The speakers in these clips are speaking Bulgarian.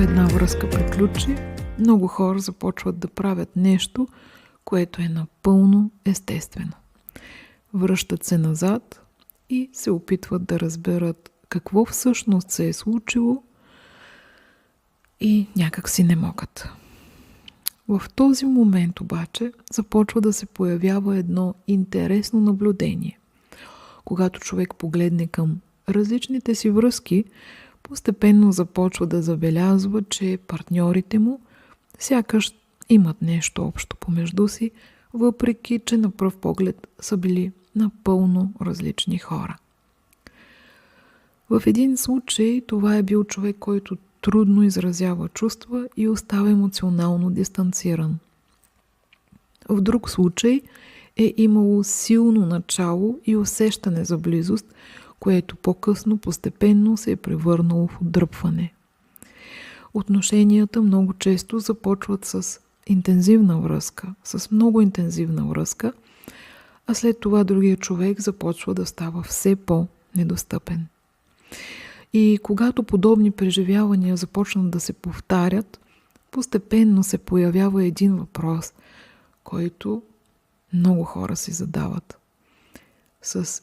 Когато една връзка приключи, много хора започват да правят нещо, което е напълно естествено. Връщат се назад и се опитват да разберат какво всъщност се е случило и някак си не могат. В този момент обаче започва да се появява едно интересно наблюдение. Когато човек погледне към различните си връзки, постепенно започва да забелязва, че партньорите му сякаш имат нещо общо помежду си, въпреки че на пръв поглед са били напълно различни хора. В един случай това е бил човек, който трудно изразява чувства и остава емоционално дистанциран. В друг случай е имало силно начало и усещане за близост, което по-късно постепенно се е превърнало в отдръпване. Отношенията много често започват с интензивна връзка, с много интензивна връзка, а след това другия човек започва да става все по-недостъпен. И когато подобни преживявания започнат да се повтарят, постепенно се появява един въпрос, който много хора си задават. С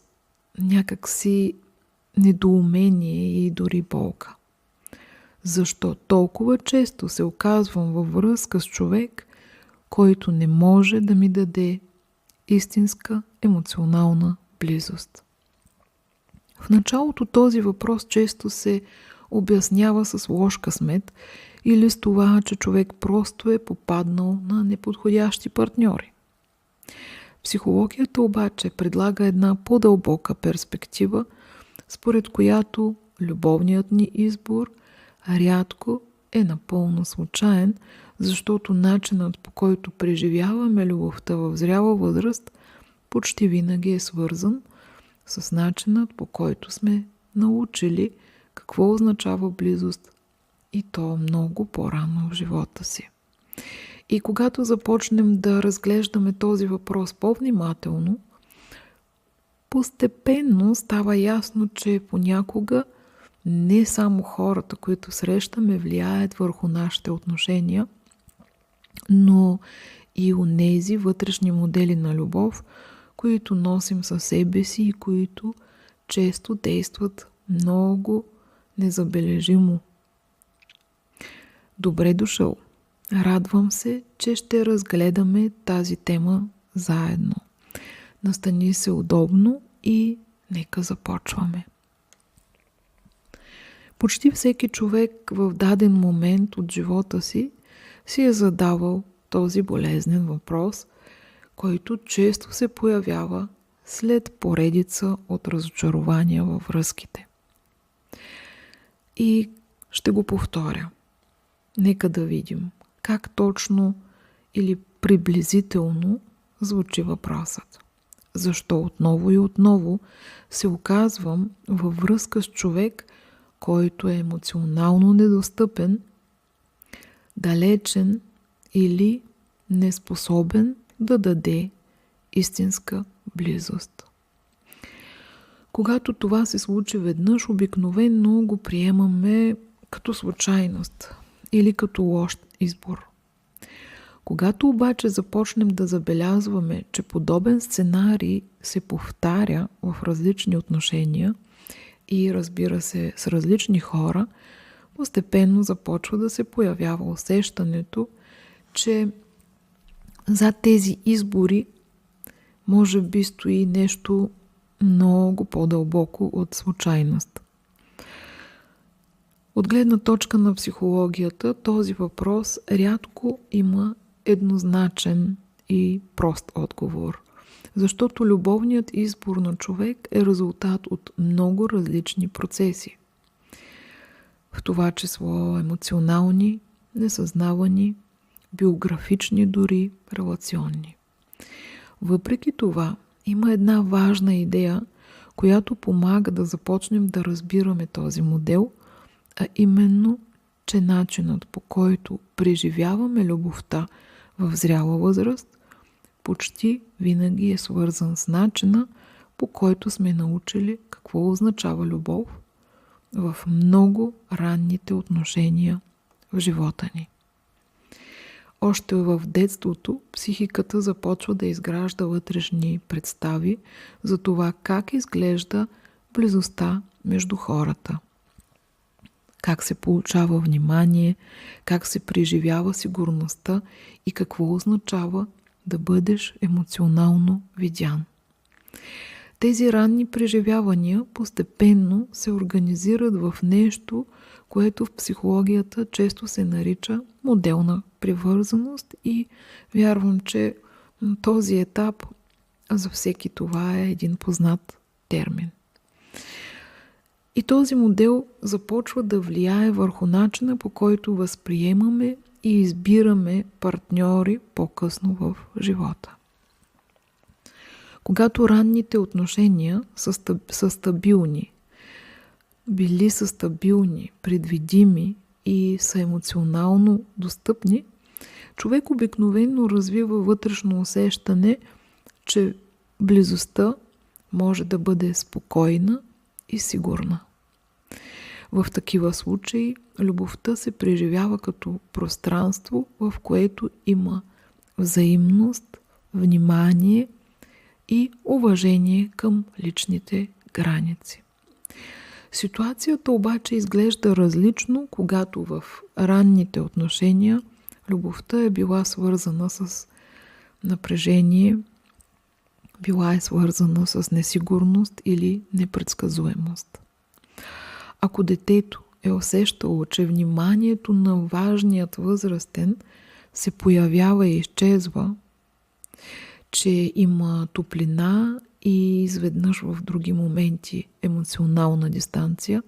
някакси недоумение и дори болка. Защо толкова често се оказвам във връзка с човек, който не може да ми даде истинска емоционална близост? В началото този въпрос често се обяснява с лош късмет или с това, че човек просто е попаднал на неподходящи партньори. Психологията обаче предлага една по-дълбока перспектива, според която любовният ни избор рядко е напълно случайен, защото начинът, по който преживяваме любовта в зряла възраст, почти винаги е свързан с начинът, по който сме научили какво означава близост, и то много по-рано в живота си. И когато започнем да разглеждаме този въпрос по-внимателно, постепенно става ясно, че понякога не само хората, които срещаме, влияят върху нашите отношения, но и онези вътрешни модели на любов, които носим със себе си и които често действат много незабележимо. Добре дошъл! Радвам се, че ще разгледаме тази тема заедно. Настани се удобно и нека започваме. Почти всеки човек в даден момент от живота си е задавал този болезнен въпрос, който често се появява след поредица от разочарования във връзките. И ще го повторя. Нека да видим как точно или приблизително звучи въпросът. Защо отново и отново се оказвам във връзка с човек, който е емоционално недостъпен, далечен или неспособен да даде истинска близост. Когато това се случи веднъж, обикновено го приемаме като случайност или като лош избор. Когато обаче започнем да забелязваме, че подобен сценарий се повтаря в различни отношения и, разбира се, с различни хора, постепенно започва да се появява усещането, че зад тези избори може би стои нещо много по-дълбоко от случайност. От гледна точка на психологията, този въпрос рядко има еднозначен и прост отговор, защото любовният избор на човек е резултат от много различни процеси. В това число емоционални, несъзнавани, биографични, дори релационни. Въпреки това, има една важна идея, която помага да започнем да разбираме този модел, а именно, че начинът, по който преживяваме любовта в зряла възраст, почти винаги е свързан с начина, по който сме научили какво означава любов в много ранните отношения в в живота ни. Още в детството психиката започва да изгражда вътрешни представи за това как изглежда близостта между хората, как се получава внимание, как се преживява сигурността и какво означава да бъдеш емоционално видян. Тези ранни преживявания постепенно се организират в нещо, което в психологията често се нарича моделна привързаност, и вярвам, че на този етап за всеки това е един познат термин. И този модел започва да влияе върху начина, по който възприемаме и избираме партньори по-късно в живота. Когато ранните отношения са стабилни, са стабилни, предвидими и са емоционално достъпни, човек обикновено развива вътрешно усещане, че близостта може да бъде спокойна и сигурна. В такива случаи любовта се преживява като пространство, в което има взаимност, внимание и уважение към личните граници. Ситуацията обаче изглежда различно, когато в ранните отношения любовта е била свързана с напрежение, била е свързана с несигурност или непредсказуемост. Ако детето е усещало, че вниманието на важният възрастен се появява и изчезва, че има топлина и изведнъж в други моменти емоционална дистанция,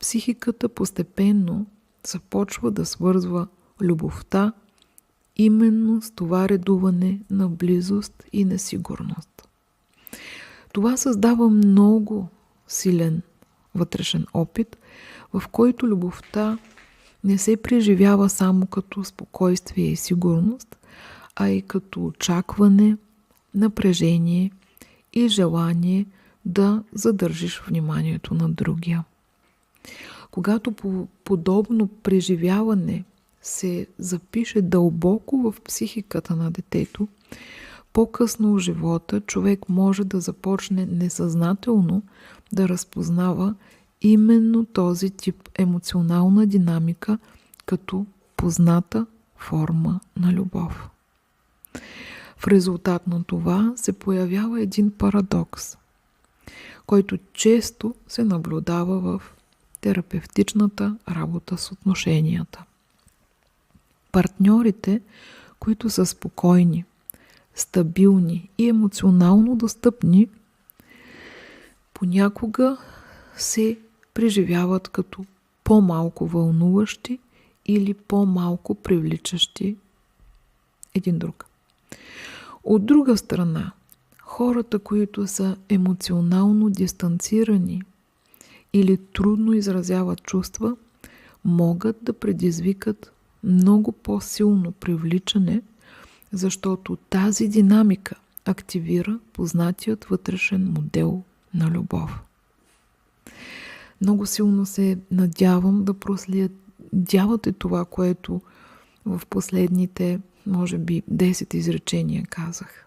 психиката постепенно започва да свързва любовта именно с това редуване на близост и несигурност. Това създава много силен вътрешен опит, в който любовта не се преживява само като спокойствие и сигурност, а и като очакване, напрежение и желание да задържиш вниманието на другия. Когато подобно преживяване се запише дълбоко в психиката на детето, по-късно в живота човек може да започне несъзнателно да разпознава именно този тип емоционална динамика като позната форма на любов. В резултат на това се появява един парадокс, който често се наблюдава в терапевтичната работа с отношенията. Партньорите, които са спокойни, стабилни и емоционално достъпни, понякога се преживяват като по-малко вълнуващи или по-малко привличащи един друг. От друга страна, хората, които са емоционално дистанцирани или трудно изразяват чувства, могат да предизвикат много по-силно привличане, защото тази динамика активира познатият вътрешен модел на любов. Много силно се надявам да проследявате това, което в последните, може би, 10 изречения казах.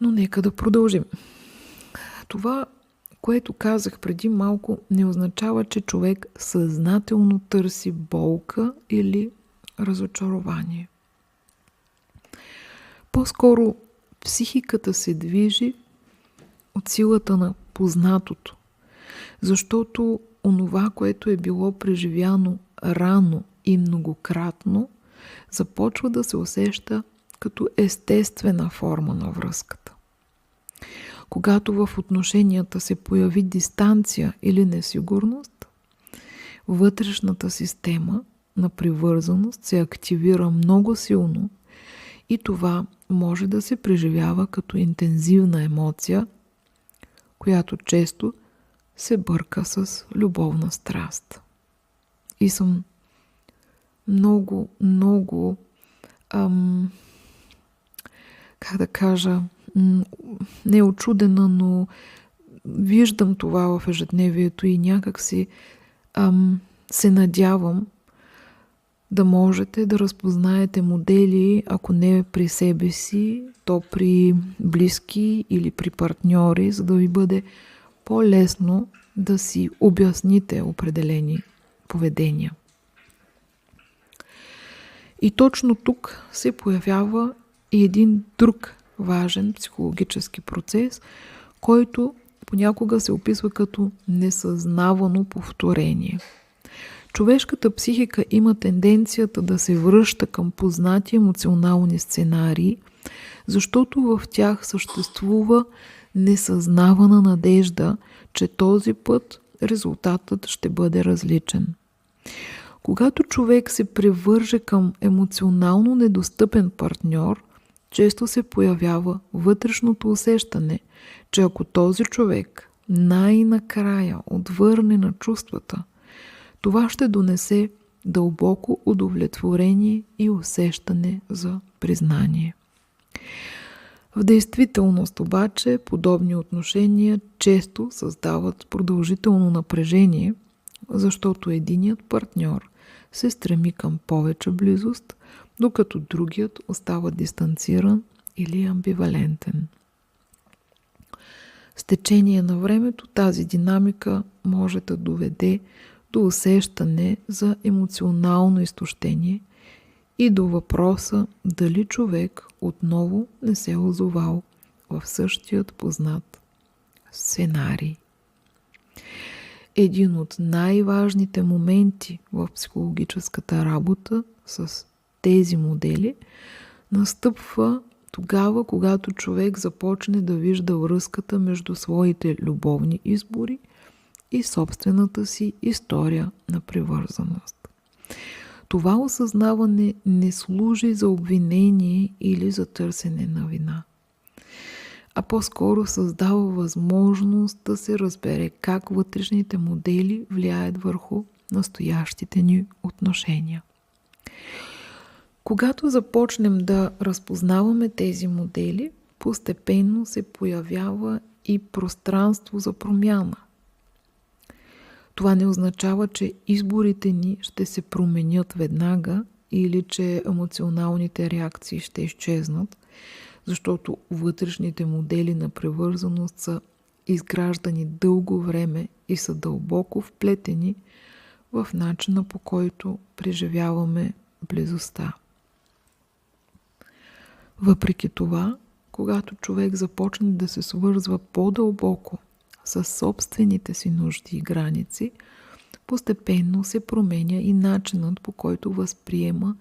Но нека да продължим. Това, което казах преди малко, не означава, че човек съзнателно търси болка или разочарование. По-скоро психиката се движи от силата на познатото, защото онова, което е било преживяно рано и многократно, започва да се усеща като естествена форма на връзката. Когато в отношенията се появи дистанция или несигурност, вътрешната система на привързаност се активира много силно и това може да се преживява като интензивна емоция, която често се бърка с любовна страст. И съм много, как да кажа, не очудена, но виждам това в ежедневието и някак си се надявам да можете да разпознаете модели, ако не при себе си, то при близки или при партньори, за да ви бъде по-лесно да си обясните определени поведения. И точно тук се появява и един друг важен психологически процес, който понякога се описва като несъзнавано повторение. Човешката психика има тенденцията да се връща към познати емоционални сценарии, защото в тях съществува несъзнавана надежда, че този път резултатът ще бъде различен. Когато човек се превърже към емоционално недостъпен партньор, често се появява вътрешното усещане, че ако този човек най-накрая отвърне на чувствата, това ще донесе дълбоко удовлетворение и усещане за признание. В действителност обаче подобни отношения често създават продължително напрежение, защото единият партньор се стреми към повече близост, докато другият остава дистанциран или амбивалентен. С течение на времето тази динамика може да доведе до усещане за емоционално изтощение и до въпроса дали човек отново не се е озовал в същият познат сценарий. Един от най-важните моменти в психологическата работа с тези модели настъпва тогава, когато човек започне да вижда връзката между своите любовни избори и собствената си история на привързаност. Това осъзнаване не служи за обвинение или за търсене на вина, а по-скоро създава възможност да се разбере как вътрешните модели влияят върху настоящите ни отношения. Когато започнем да разпознаваме тези модели, постепенно се появява и пространство за промяна. Това не означава, че изборите ни ще се променят веднага или че емоционалните реакции ще изчезнат, защото вътрешните модели на привързаност са изграждани дълго време и са дълбоко вплетени в начина, по който преживяваме близостта. Въпреки това, когато човек започне да се свързва по-дълбоко със собствените си нужди и граници, постепенно се променя и начинът, по който възприема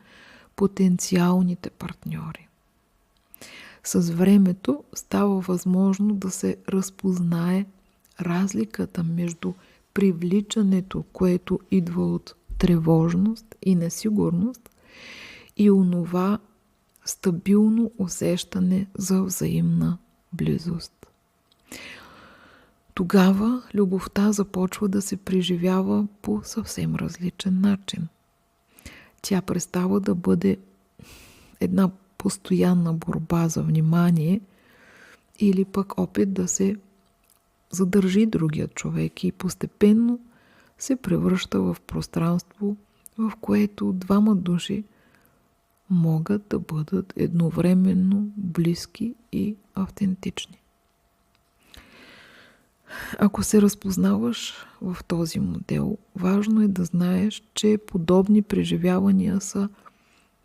потенциалните партньори. С времето става възможно да се разпознае разликата между привличането, което идва от тревожност и несигурност, и онова стабилно усещане за взаимна близост. Тогава любовта започва да се преживява по съвсем различен начин. Тя престава да бъде една постоянна борба за внимание или пък опит да се задържи другият човек и постепенно се превръща в пространство, в което двама души могат да бъдат едновременно близки и автентични. Ако се разпознаваш в този модел, важно е да знаеш, че подобни преживявания са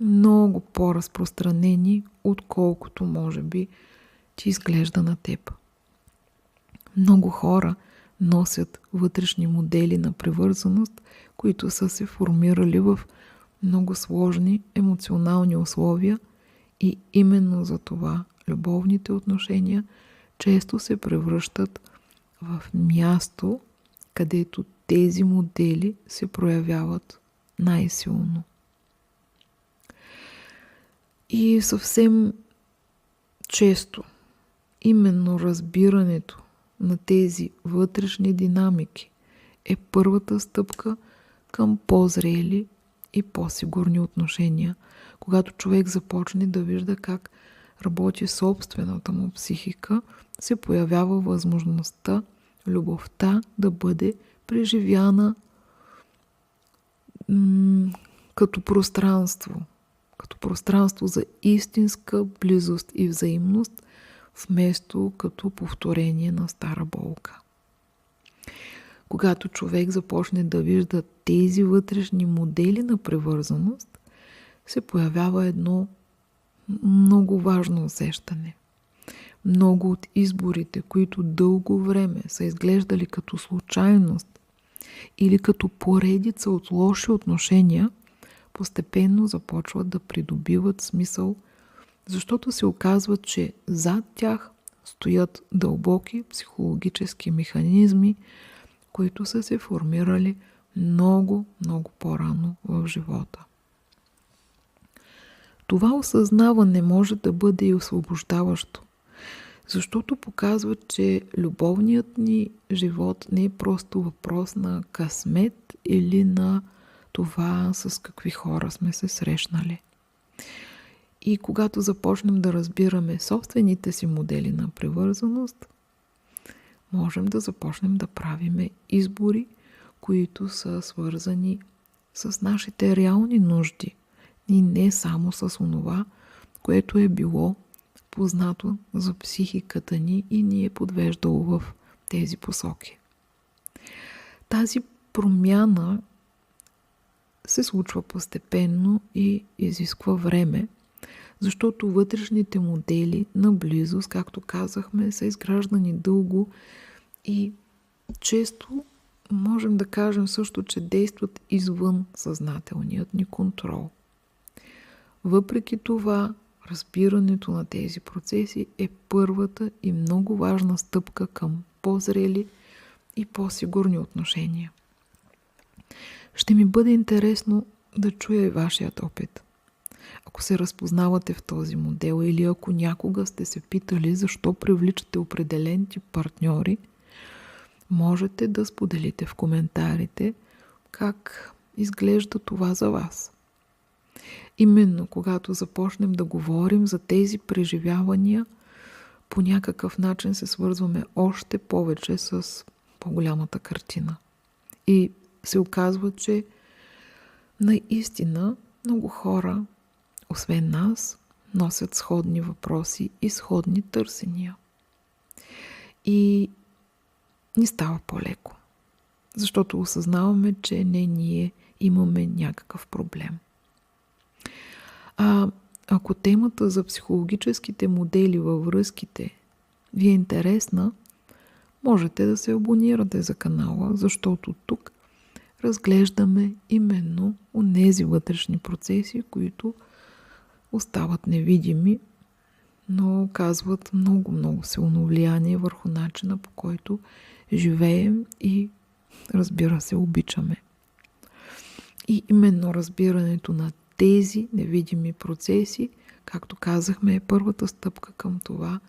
много по-разпространени, отколкото може би ти изглежда на теб. Много хора носят вътрешни модели на привързаност, които са се формирали в много сложни емоционални условия и именно за това любовните отношения често се превръщат в място, където тези модели се проявяват най-силно. И съвсем често именно разбирането на тези вътрешни динамики е първата стъпка към по-зрели и по-сигурни отношения, когато човек започне да вижда как работи собствената му психика, се появява възможността любовта да бъде преживяна като пространство за истинска близост и взаимност, вместо като повторение на стара болка. Когато човек започне да вижда тези вътрешни модели на привързаност, се появява едно много важно усещане. Много от изборите, които дълго време са изглеждали като случайност или като поредица от лоши отношения, постепенно започват да придобиват смисъл, защото се оказва, че зад тях стоят дълбоки психологически механизми, които са се формирали много, много по-рано в живота. Това осъзнаване може да бъде и освобождаващо, защото показва, че любовният ни живот не е просто въпрос на късмет или на това с какви хора сме се срещнали. И когато започнем да разбираме собствените си модели на привързаност, можем да започнем да правиме избори, които са свързани с нашите реални нужди и не само с онова, което е било познато за психиката ни и ни е подвеждало в тези посоки. Тази промяна се случва постепенно и изисква време, защото вътрешните модели на близост, както казахме, са изграждани дълго и често можем да кажем също, че действат извън съзнателният ни контрол. Въпреки това, разбирането на тези процеси е първата и много важна стъпка към по-зрели и по-сигурни отношения. Ще ми бъде интересно да чуя и вашият опит. Ако се разпознавате в този модел или ако някога сте се питали защо привличате определен тип партньори, можете да споделите в коментарите как изглежда това за вас. Именно когато започнем да говорим за тези преживявания, по някакъв начин се свързваме още повече с по-голямата картина. И се оказва, че наистина много хора, освен нас, носят сходни въпроси и сходни търсения. И ни става по-леко, защото осъзнаваме, че не ние имаме някакъв проблем. Ако темата за психологическите модели във връзките ви е интересна, можете да се абонирате за канала, защото тук разглеждаме именно онези вътрешни процеси, които остават невидими, но оказват много силно влияние върху начина, по който живеем и, разбира се, обичаме. И именно разбирането на тези невидими процеси, както казахме, е първата стъпка към това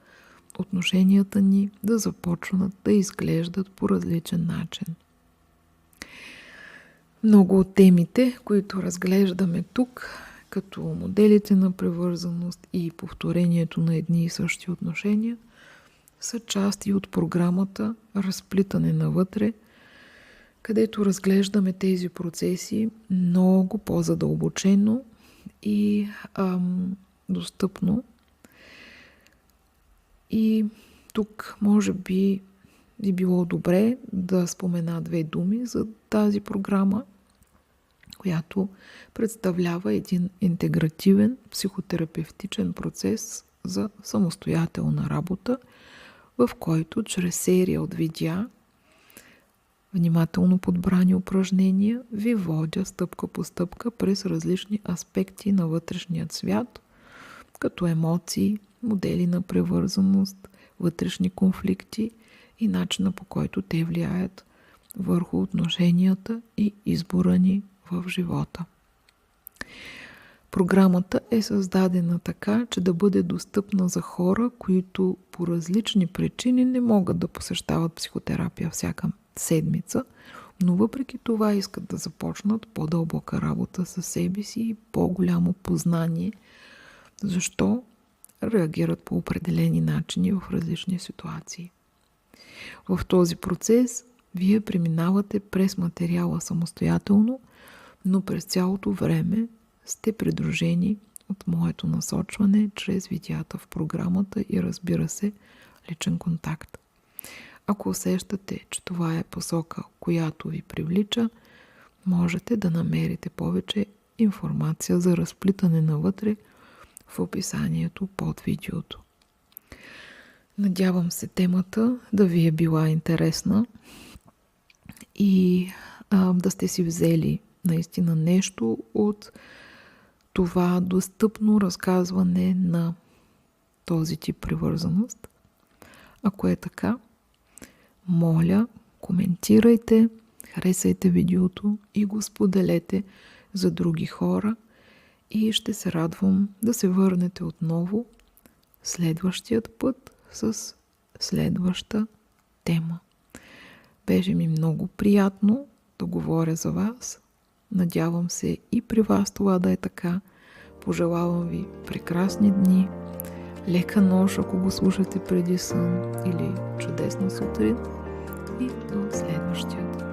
отношенията ни да започнат да изглеждат по различен начин. Много от темите, които разглеждаме тук, като моделите на привързаност и повторението на едни и същи отношения, са части от програмата Разплитане навътре, където разглеждаме тези процеси много по-задълбочено и достъпно. И тук може би било добре да спомена 2 думи за тази програма, която представлява един интегративен психотерапевтичен процес за самостоятелна работа, в който чрез серия от видеа, внимателно подбрани упражнения, ви водя стъпка по стъпка през различни аспекти на вътрешният свят, като емоции, модели на привързаност, вътрешни конфликти и начина, по който те влияят върху отношенията и избора ни в живота. Програмата е създадена така, че да бъде достъпна за хора, които по различни причини не могат да посещават психотерапия всяка седмица, но въпреки това искат да започнат по-дълбока работа със себе си и по-голямо познание, защо реагират по определени начини в различни ситуации. В този процес вие преминавате през материала самостоятелно, но през цялото време сте придружени от моето насочване чрез видеята в програмата и, разбира се, личен контакт. Ако усещате, че това е посока, която ви привлича, можете да намерите повече информация за разплитане навътре в описанието под видеото. Надявам се темата да ви е била интересна и да сте си взели наистина нещо от това достъпно разказване на този тип привързаност. Ако е така, моля, коментирайте, харесайте видеото и го споделете за други хора и ще се радвам да се върнете отново следващият път с следваща тема. Беше ми много приятно да говоря за вас. Надявам се и при вас това да е така. Пожелавам ви прекрасни дни, лека нощ, ако го слушате преди сън, или чудесна сутрин и до следващия.